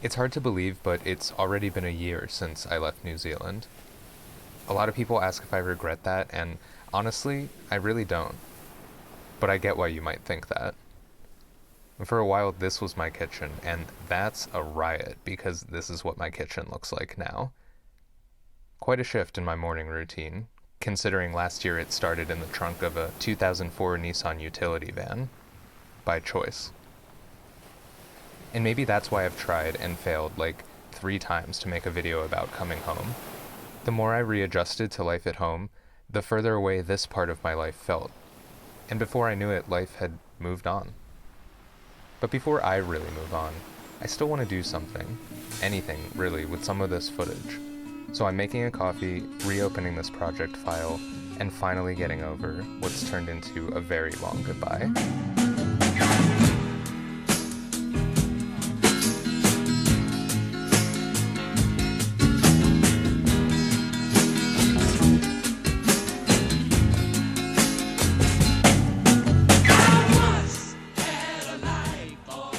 It's hard to believe, but it's already been a year since I left New Zealand. A lot of people ask if I regret that, and honestly, I really don't. But I get why you might think that. For a while, this was my kitchen, and that's a riot because this is what my kitchen looks like now. Quite a shift in my morning routine, considering last year it started in the trunk of a 2004 Nissan utility van. By choice. And maybe that's why I've tried and failed like 3 times to make a video about coming home. The more I readjusted to life at home, the further away this part of my life felt. And before I knew it, life had moved on. But before I really move on, I still want to do something, anything really, with some of this footage. So I'm making a coffee, reopening this project file, and finally getting over what's turned into a very long goodbye.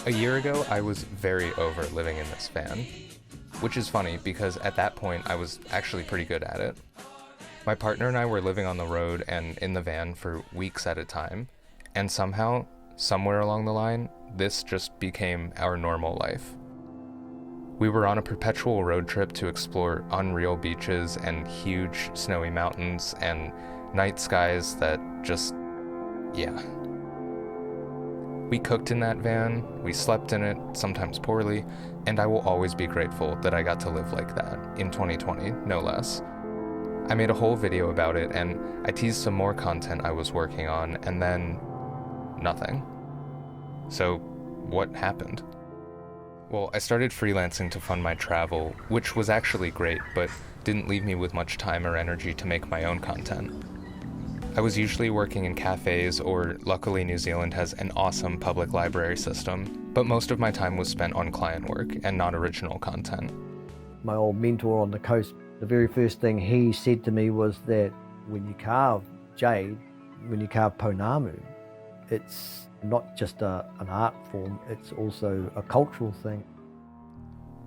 A year ago, I was very over living in this van, which is funny because at that point I was actually pretty good at it. My partner and I were living on the road and in the van for weeks at a time, and somehow, somewhere along the line, this just became our normal life. We were on a perpetual road trip to explore unreal beaches and huge snowy mountains and night skies that just, yeah. We cooked in that van, we slept in it, sometimes poorly, and I will always be grateful that I got to live like that, in 2020, no less. I made a whole video about it, and I teased some more content I was working on, and then nothing. So, what happened? Well, I started freelancing to fund my travel, which was actually great, but didn't leave me with much time or energy to make my own content. I was usually working in cafes, or luckily New Zealand has an awesome public library system, but most of my time was spent on client work and not original content. My old mentor on the coast, the very first thing he said to me was that when you carve jade, when you carve pounamu, it's not just an art form, it's also a cultural thing.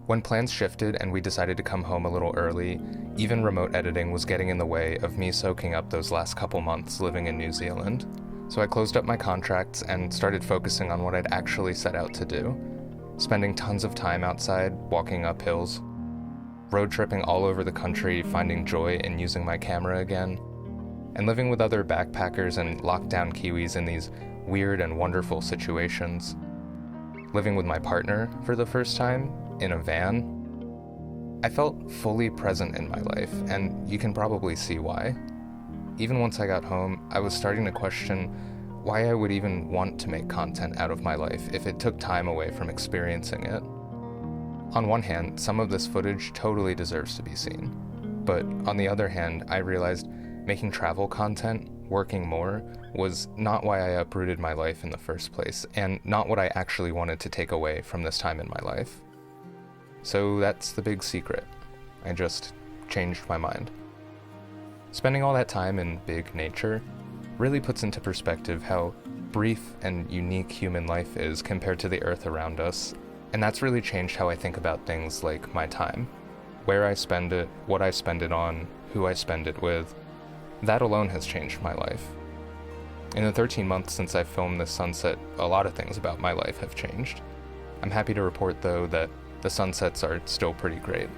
When plans shifted and we decided to come home a little early, even remote editing was getting in the way of me soaking up those last couple months living in New Zealand. So I closed up my contracts and started focusing on what I'd actually set out to do. Spending tons of time outside, walking up hills, road tripping all over the country, finding joy in using my camera again, and living with other backpackers and lockdown Kiwis in these weird and wonderful situations. Living with my partner for the first time, in a van, I felt fully present in my life, and you can probably see why. Even once I got home, I was starting to question why I would even want to make content out of my life if it took time away from experiencing it. On one hand, some of this footage totally deserves to be seen, but on the other hand, I realized making travel content, working more, was not why I uprooted my life in the first place, and not what I actually wanted to take away from this time in my life. So that's the big secret. I just changed my mind. Spending all that time in big nature really puts into perspective how brief and unique human life is compared to the earth around us, and that's really changed how I think about things like my time. Where I spend it, what I spend it on, who I spend it with. That alone has changed my life. In the 13 months since I filmed this sunset, a lot of things about my life have changed. I'm happy to report, though, that the sunsets are still pretty great.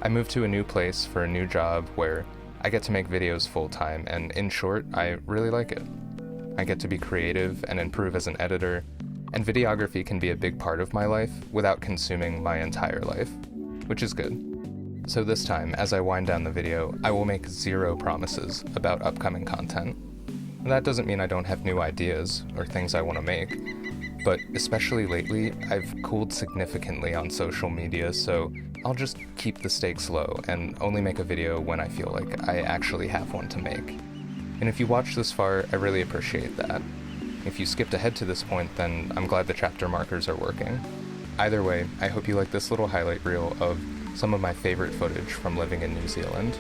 I moved to a new place for a new job where I get to make videos full-time, and in short, I really like it. I get to be creative and improve as an editor, and videography can be a big part of my life without consuming my entire life, which is good. So this time, as I wind down the video, I will make 0 promises about upcoming content. That doesn't mean I don't have new ideas or things I want to make, but especially lately, I've cooled significantly on social media, so I'll just keep the stakes low and only make a video when I feel like I actually have one to make. And if you watched this far, I really appreciate that. If you skipped ahead to this point, then I'm glad the chapter markers are working. Either way, I hope you like this little highlight reel of some of my favorite footage from living in New Zealand.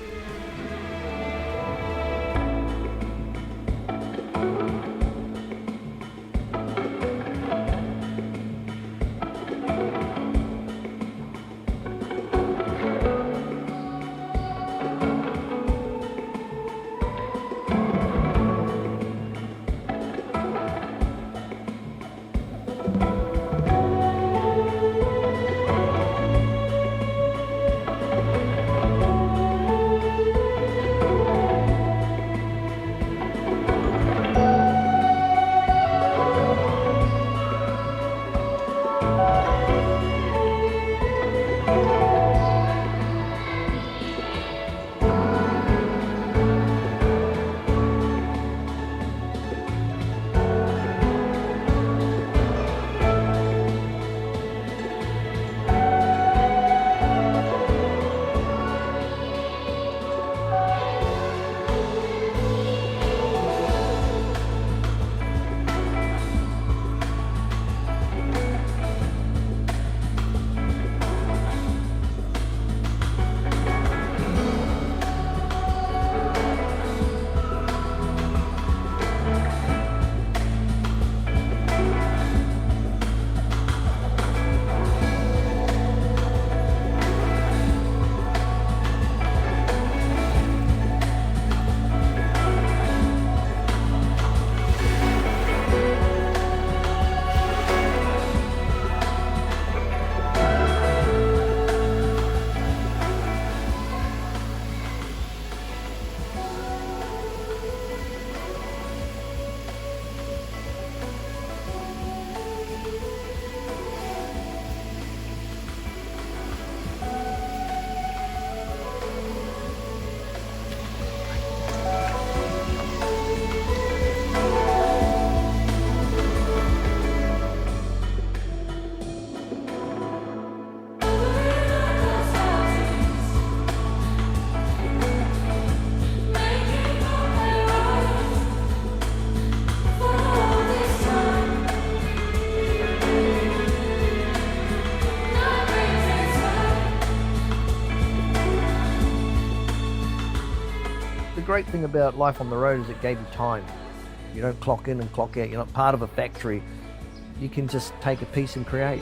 great thing about life on the road is it gave you time. You don't clock in and clock out. You're not part of a factory. You can just take a piece and create.